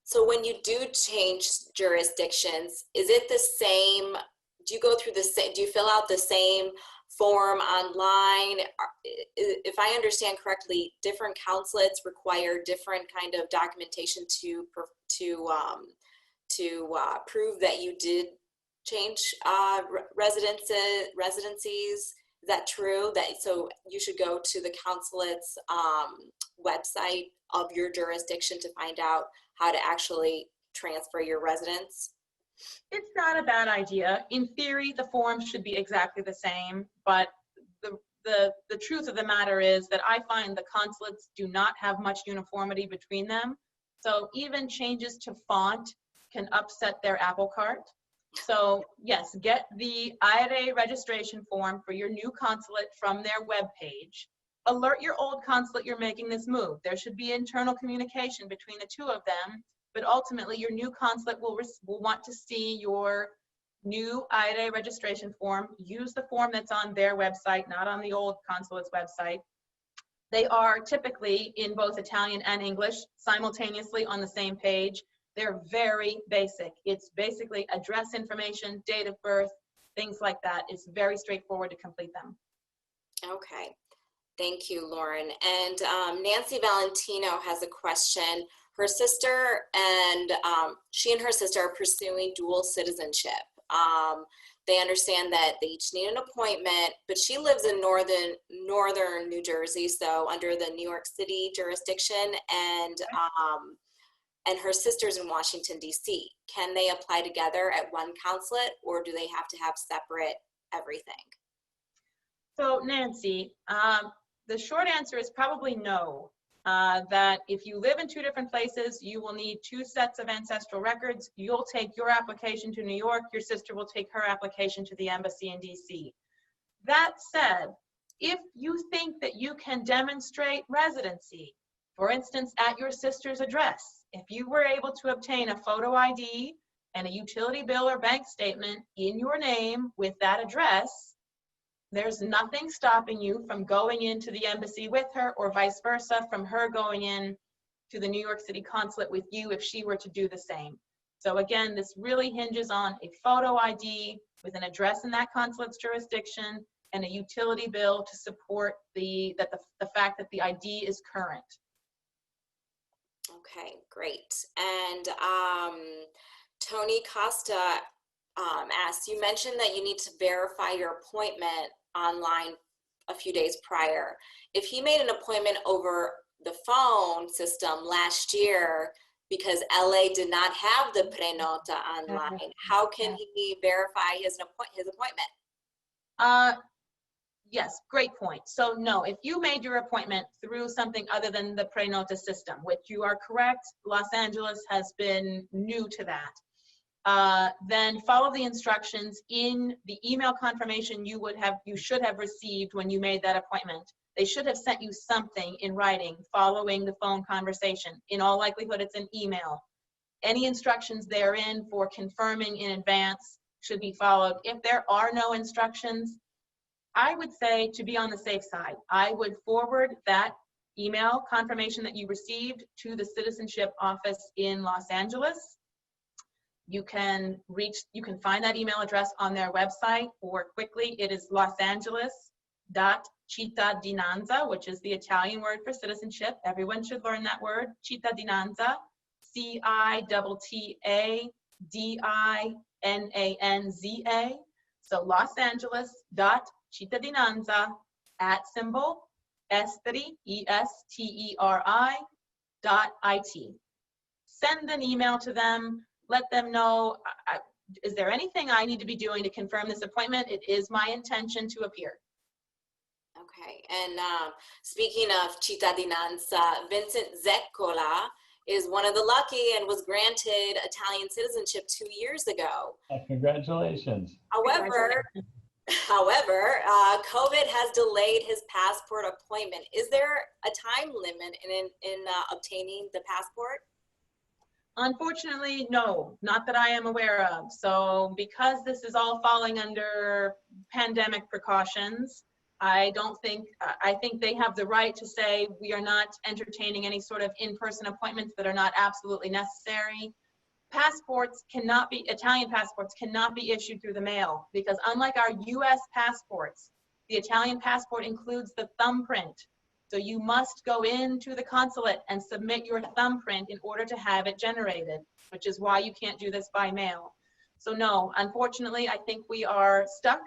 so when you do change jurisdictions, is it the same? Do you go through the same? Do you fill out the same form online? If I understand correctly, different consulates require different kind of documentation to prove that you did change residencies. Is that true? So you should go to the consulate's website of your jurisdiction to find out how to actually transfer your residence? It's not a bad idea. In theory, the forms should be exactly the same, but the truth of the matter is that I find the consulates do not have much uniformity between them. So even changes to font can upset their apple cart. So yes, get the IRA registration form for your new consulate from their webpage. Alert your old consulate you're making this move. There should be internal communication between the two of them, but ultimately your new consulate will want to see your new IRA registration form. Use the form that's on their website, not on the old consulate's website. They are typically in both Italian and English simultaneously on the same page. They're very basic. It's basically address information, date of birth, things like that. It's very straightforward to complete them. Okay, thank you, Lauren. And Nancy Valentino has a question. Her sister and she and her sister are pursuing dual citizenship. They understand that they each need an appointment, but she lives in northern New Jersey, so under the New York City jurisdiction, and her sister's in Washington, D.C. Can they apply together at one consulate, or do they have to have separate everything? So Nancy, the short answer is probably no. That if you live in two different places, you will need two sets of ancestral records. You'll take your application to New York, your sister will take her application to the embassy in DC. That said, if you think that you can demonstrate residency, for instance, at your sister's address, if you were able to obtain a photo ID and a utility bill or bank statement in your name with that address, there's nothing stopping you from going into the embassy with her, or vice versa, from her going in to the New York City consulate with you if she were to do the same. So again, this really hinges on a photo ID with an address in that consulate's jurisdiction and a utility bill to support the fact that the ID is current. Okay, great. And Tony Costa asks, you mentioned that you need to verify your appointment online a few days prior. If he made an appointment over the phone system last year because LA did not have the prenota online, how can he verify his appointment? Yes, great point. So no, if you made your appointment through something other than the prenota system, which you are correct, Los Angeles has been new to that. Then follow the instructions in the email confirmation you should have received when you made that appointment. They should have sent you something in writing following the phone conversation. In all likelihood, it's an email. Any instructions therein for confirming in advance should be followed. If there are no instructions, I would say, to be on the safe side, I would forward that email confirmation that you received to the citizenship office in Los Angeles. You can find that email address on their website, or quickly, it is losangeles.cittadinanza, which is the Italian word for citizenship. Everyone should learn that word, cittadinanza, CITTADINANZA. So losangeles.cittadinanza @esteri, ESTERI.IT. Send an email to them. Let them know, is there anything I need to be doing to confirm this appointment? It is my intention to appear. Okay, and speaking of cittadinanza, Vincent Zeccola is one of the lucky and was granted Italian citizenship 2 years ago. Congratulations. However, COVID has delayed his passport appointment. Is there a time limit in obtaining the passport? Unfortunately, no, not that I am aware of. So because this is all falling under pandemic precautions, I think they have the right to say we are not entertaining any sort of in-person appointments that are not absolutely necessary. Italian passports cannot be issued through the mail, because unlike our US passports, the Italian passport includes the thumbprint. So you must go into the consulate and submit your thumbprint in order to have it generated, which is why you can't do this by mail. So no, unfortunately, I think we are stuck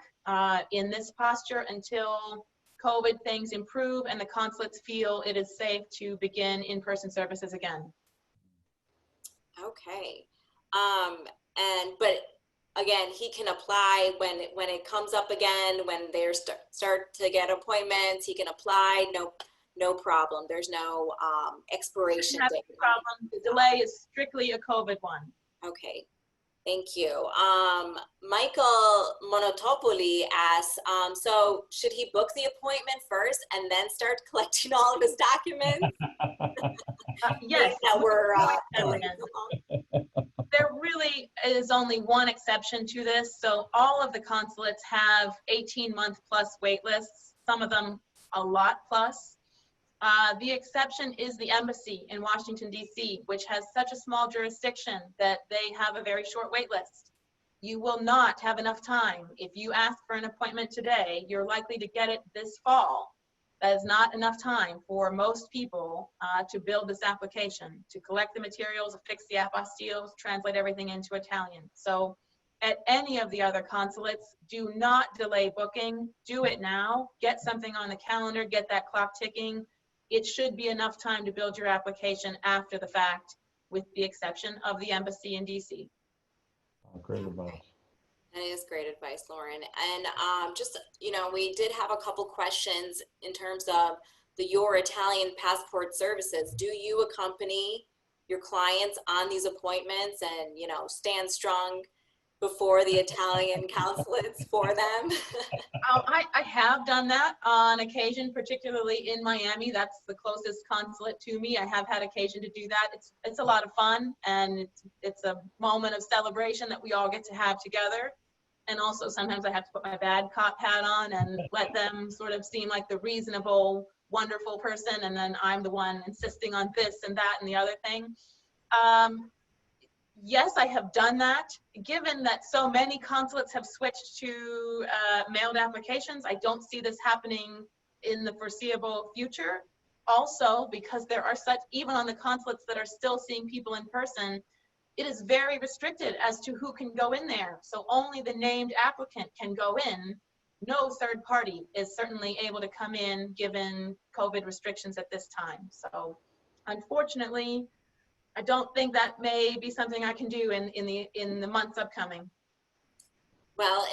in this posture until COVID things improve and the consulates feel it is safe to begin in-person services again. Okay, but again, he can apply when it comes up again, when they start to get appointments, he can apply, no problem. There's no expiration date. No problem. The delay is strictly a COVID one. Okay, thank you. Michael Monotopoli asks, so should he book the appointment first and then start collecting all of his documents? Yes. That we're there really is only one exception to this. So all of the consulates have 18-month plus wait lists, some of them a lot plus. The exception is the embassy in Washington, D.C., which has such a small jurisdiction that they have a very short wait list. You will not have enough time. If you ask for an appointment today, you're likely to get it this fall. That is not enough time for most people to build this application, to collect the materials, affix the Apostilles, translate everything into Italian. So at any of the other consulates, do not delay booking. Do it now. Get something on the calendar, get that clock ticking. It should be enough time to build your application after the fact, with the exception of the embassy in DC. Great advice. That is great advice, Lauren. And just, we did have a couple questions in terms of your Italian passport services. Do you accompany your clients on these appointments and, stand strong before the Italian consulates for them? I have done that on occasion, particularly in Miami. That's the closest consulate to me. I have had occasion to do that. It's a lot of fun, and it's a moment of celebration that we all get to have together. And also sometimes I have to put my bad cop hat on and let them sort of seem like the reasonable, wonderful person, and then I'm the one insisting on this and that and the other thing. Yes, I have done that. Given that so many consulates have switched to mailed applications, I don't see this happening in the foreseeable future. Also, because there are such, even on the consulates that are still seeing people in person, it is very restricted as to who can go in there. So only the named applicant can go in. No third party is certainly able to come in given COVID restrictions at this time. So unfortunately, I don't think that may be something I can do in the months upcoming. Well,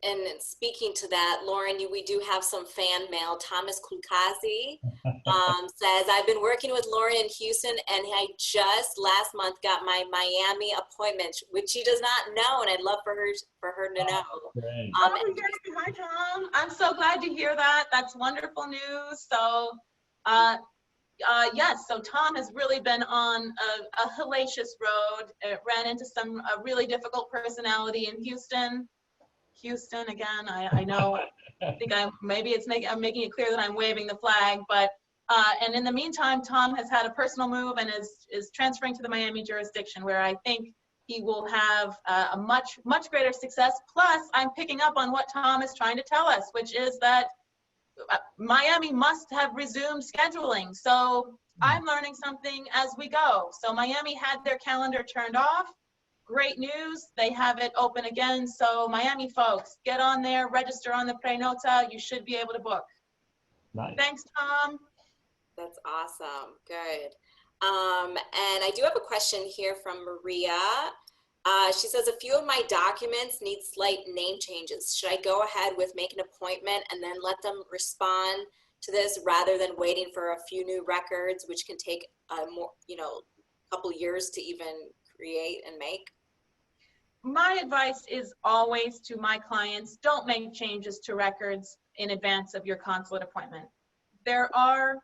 and speaking to that, Lauren, we do have some fan mail. Thomas Kulkazi says, I've been working with Lauren in Houston, and I just last month got my Miami appointment, which she does not know, and I'd love for her to know. Great. Yes, hi, Tom. I'm so glad to hear that. That's wonderful news. So, yes, so Tom has really been on a hellacious road. Ran into some really difficult personality in Houston. Houston again. I know. I think I'm making it clear that I'm waving the flag, but and in the meantime, Tom has had a personal move and is transferring to the Miami jurisdiction, where I think he will have a much greater success. Plus, I'm picking up on what Tom is trying to tell us, which is that Miami must have resumed scheduling. So I'm learning something as we go. So Miami had their calendar turned off. Great news, they have it open again. So Miami folks, get on there, register on the Prenota. You should be able to book. Nice. Thanks, Tom. That's awesome. Good. And I do have a question here from Maria. She says, a few of my documents need slight name changes. Should I go ahead with make an appointment and then let them respond to this rather than waiting for a few new records, which can take couple years to even create and make? My advice is always to my clients, don't make changes to records in advance of your consulate appointment. There are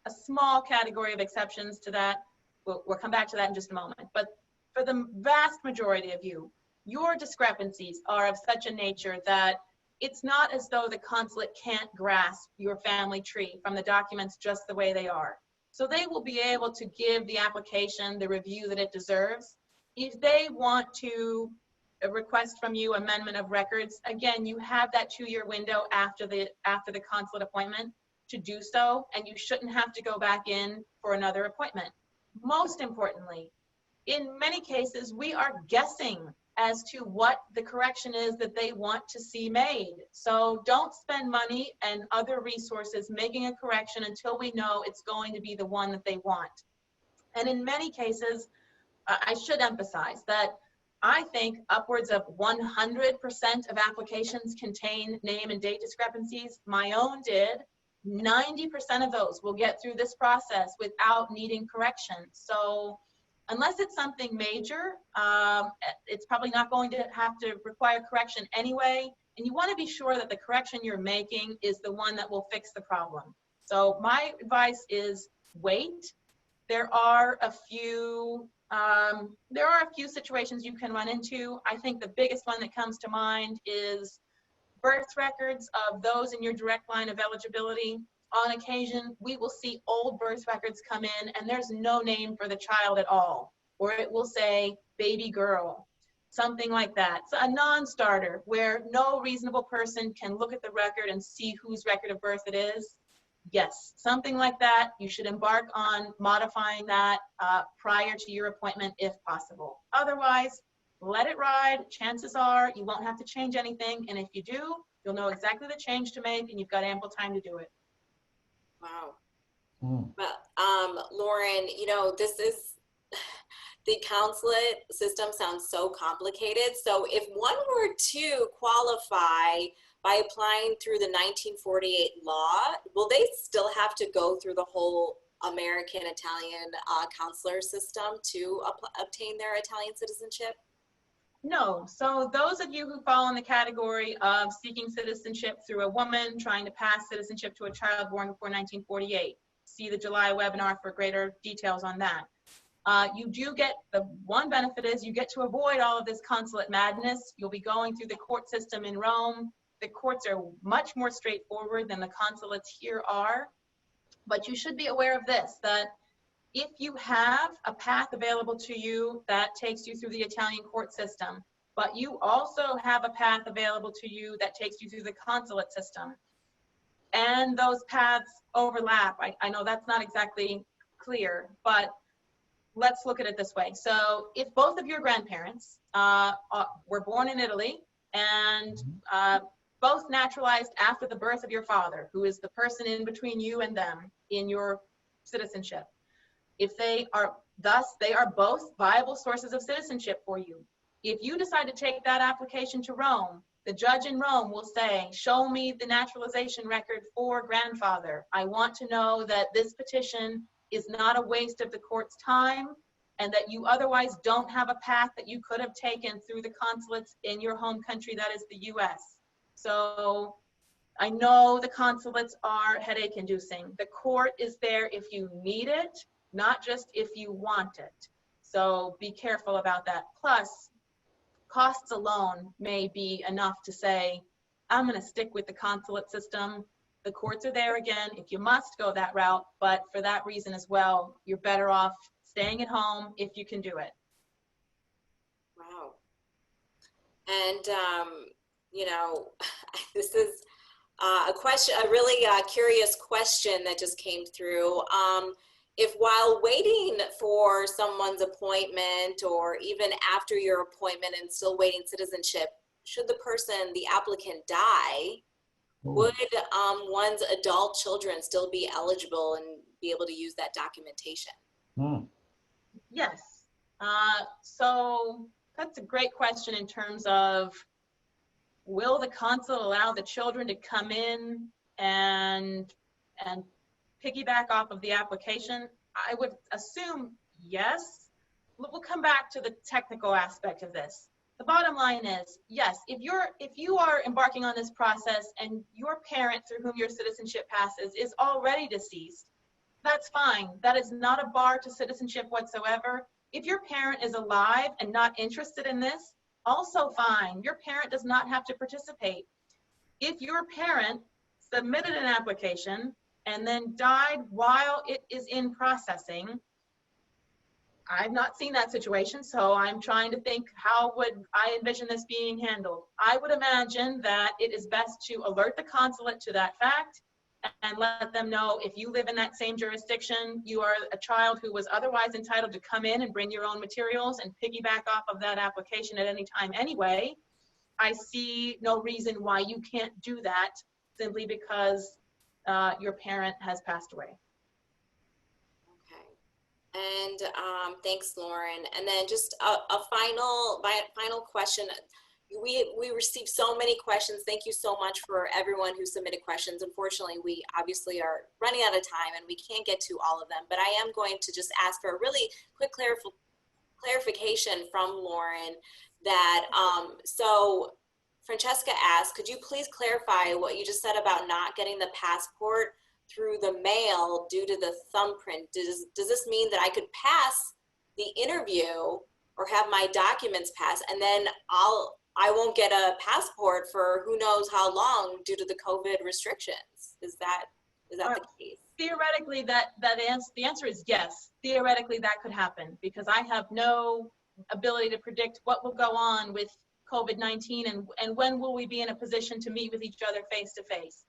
a small category of exceptions to that. We'll come back to that in just a moment. But for the vast majority of you, your discrepancies are of such a nature that it's not as though the consulate can't grasp your family tree from the documents just the way they are. So they will be able to give the application the review that it deserves. If they want to request from you amendment of records, again, you have that 2-year window after the consulate appointment to do so, and you shouldn't have to go back in for another appointment. Most importantly, in many cases, we are guessing as to what the correction is that they want to see made. So don't spend money and other resources making a correction until we know it's going to be the one that they want. And in many cases, I should emphasize that I think upwards of 100% of applications contain name and date discrepancies. My own did. 90% of those will get through this process without needing correction. So unless it's something major, it's probably not going to have to require correction anyway. And you want to be sure that the correction you're making is the one that will fix the problem. So my advice is wait. There are a few situations you can run into. I think the biggest one that comes to mind is birth records of those in your direct line of eligibility. On occasion, we will see old birth records come in and there's no name for the child at all, or it will say baby girl, something like that. It's a non-starter where no reasonable person can look at the record and see whose record of birth it is. Yes, something like that. You should embark on modifying that prior to your appointment if possible. Otherwise, let it ride. Chances are you won't have to change anything. And if you do, you'll know exactly the change to make, and you've got ample time to do it. Wow. Mm. Well, Lauren, you know, this is, the consulate system sounds so complicated. So if one were to qualify by applying through the 1948 law, will they still have to go through the whole American Italian consular system to obtain their Italian citizenship? No. So those of you who fall in the category of seeking citizenship through a woman trying to pass citizenship to a child born before 1948, see the July webinar for greater details on that. You do get, the one benefit is you get to avoid all of this consulate madness. You'll be going through the court system in Rome. The courts are much more straightforward than the consulates here are. But you should be aware of this, that if you have a path available to you that takes you through the Italian court system, but you also have a path available to you that takes you through the consulate system, and those paths overlap, I know that's not exactly clear, but let's look at it this way. So if both of your grandparents were born in Italy and both naturalized after the birth of your father, who is the person in between you and them in your citizenship, if they are, thus they are both viable sources of citizenship for you. If you decide to take that application to Rome, the judge in Rome will say, show me the naturalization record for grandfather. I want to know that this petition is not a waste of the court's time, and that you otherwise don't have a path that you could have taken through the consulates in your home country, that is the US. So I know the consulates are headache inducing. The court is there if you need it, not just if you want it. So be careful about that. Plus, costs alone may be enough to say, I'm gonna stick with the consulate system. The courts are there again if you must go that route, but for that reason as well, you're better off staying at home if you can do it. Wow. And, you know, this is a question, a really curious question that just came through. If while waiting for someone's appointment, or even after your appointment and still waiting citizenship, should the person, the applicant, die, would one's adult children still be eligible and be able to use that documentation? Yes. So that's a great question in terms of, will the consulate allow the children to come in and piggyback off of the application? I would assume yes. We'll come back to the technical aspect of this. The bottom line is, yes, if you are embarking on this process and your parent through whom your citizenship passes is already deceased, that's fine. That is not a bar to citizenship whatsoever. If your parent is alive and not interested in this, also fine. Your parent does not have to participate. If your parent submitted an application and then died while it is in processing, I've not seen that situation, so I'm trying to think, how would I envision this being handled? I would imagine that it is best to alert the consulate to that fact and let them know, if you live in that same jurisdiction, you are a child who was otherwise entitled to come in and bring your own materials and piggyback off of that application at any time anyway. I see no reason why you can't do that simply because your parent has passed away. And thanks, Lauren. And then just a final question. We received so many questions. Thank you so much for everyone who submitted questions. Unfortunately, we obviously are running out of time and we can't get to all of them, but I am going to just ask for a really quick clarification from Lauren that, so Francesca asked, could you please clarify what you just said about not getting the passport through the mail due to the thumbprint? Does this mean that I could pass the interview or have my documents pass, and then I won't get a passport for who knows how long due to the COVID restrictions? Is that the case? Theoretically, the answer is yes. Theoretically, that could happen, because I have no ability to predict what will go on with COVID-19 and when will we be in a position to meet with each other face to face.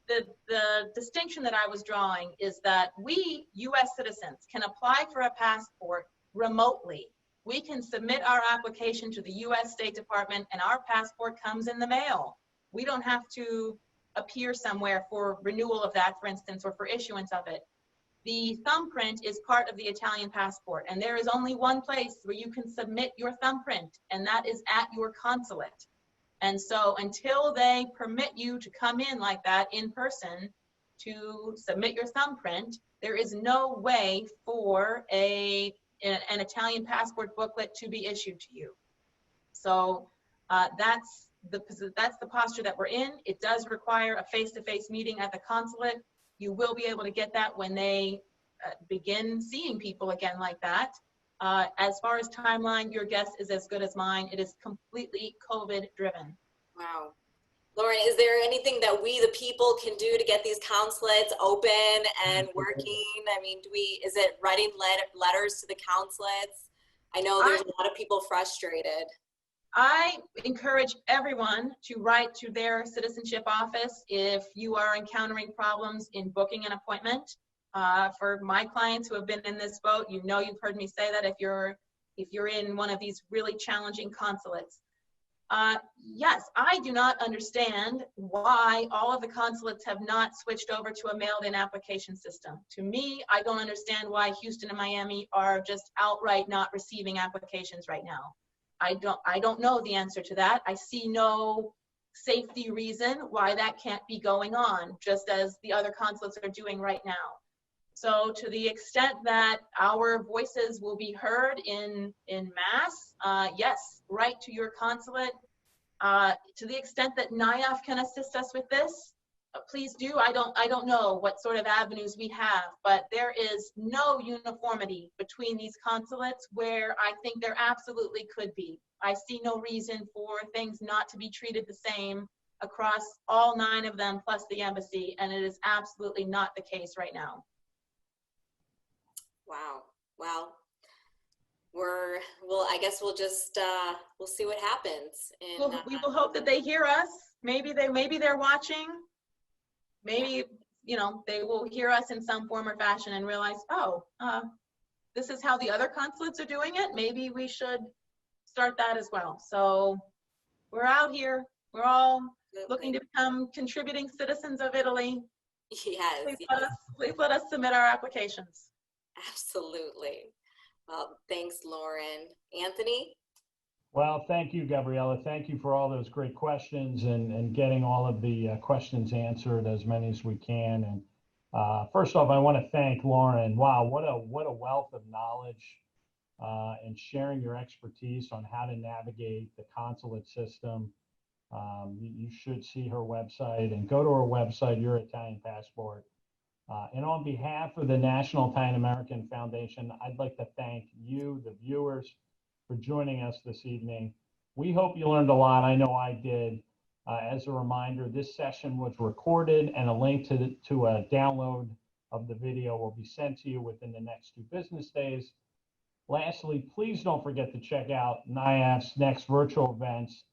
The distinction that I was drawing is that we, US citizens, can apply for a passport remotely. We can submit our application to the US State Department and our passport comes in the mail. We don't have to appear somewhere for renewal of that, for instance, or for issuance of it. The thumbprint is part of the Italian passport, and there is only one place where you can submit your thumbprint, and that is at your consulate. And so until they permit you to come in like that in person to submit your thumbprint, there is no way for an Italian passport booklet to be issued to you. So that's the posture that we're in. It does require a face-to-face meeting at the consulate. You will be able to get that when they begin seeing people again like that. As far as timeline, your guess is as good as mine. It is completely COVID driven. Wow. Lauren, is there anything that we, the people, can do to get these consulates open and working? I mean, is it writing letters to the consulates? I know there's a lot of people frustrated. I encourage everyone to write to their citizenship office if you are encountering problems in booking an appointment. For my clients who have been in this boat, you know, you've heard me say that if you're in one of these really challenging consulates. Yes, I do not understand why all of the consulates have not switched over to a mailed-in application system. To me, I don't understand why Houston and Miami are just outright not receiving applications right now. I don't know the answer to that. I see no safety reason why that can't be going on, just as the other consulates are doing right now. So to the extent that our voices will be heard in mass, yes, write to your consulate. To the extent that NIAF can assist us with this, please do. I don't know what sort of avenues we have, but there is no uniformity between these consulates where I think there absolutely could be. I see no reason for things not to be treated the same across all 9 of them plus the embassy, and it is absolutely not the case right now. Wow. Well, I guess we'll just we'll see what happens. We will hope that they hear us. Maybe they're watching. Maybe, you know, they will hear us in some form or fashion and realize, oh, this is how the other consulates are doing it. Maybe we should start that as well. So we're out here. We're all looking to become contributing citizens of Italy. Yes. Please let us submit our applications. Absolutely. Well, thanks, Lauren. Anthony? Well, thank you, Gabriella. Thank you for all those great questions and getting all of the questions answered, as many as we can. And first off, I want to thank Lauren. Wow, what a wealth of knowledge and sharing your expertise on how to navigate the consulate system. You should see her website and go to her website, Your Italian Passport. And on behalf of the National Italian American Foundation, I'd like to thank you, the viewers, for joining us this evening. We hope you learned a lot. I know I did. As a reminder, this session was recorded and a link to a download of the video will be sent to you within the next 2 business days. Lastly, please don't forget to check out NIAF's next virtual events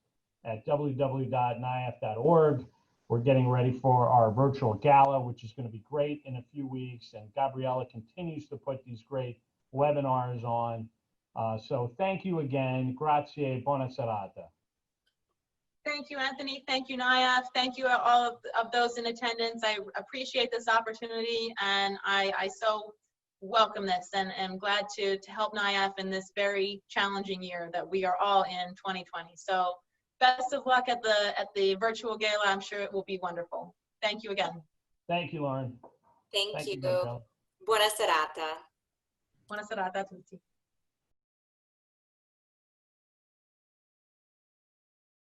at www.niaf.org. We're getting ready for our virtual gala, which is going to be great in a few weeks. And Gabriella continues to put these great webinars on. So thank you again. Grazie, buona serata. Thank you, Anthony. Thank you, NIAF. Thank you, all of those in attendance. I appreciate this opportunity, and I so welcome this, and am glad to help NIAF in this very challenging year that we are all in 2020. So best of luck at the virtual gala. I'm sure it will be wonderful. Thank you again. Thank you, Lauren. Thank you. Gabriella. Buona serata. Buona serata a tutti.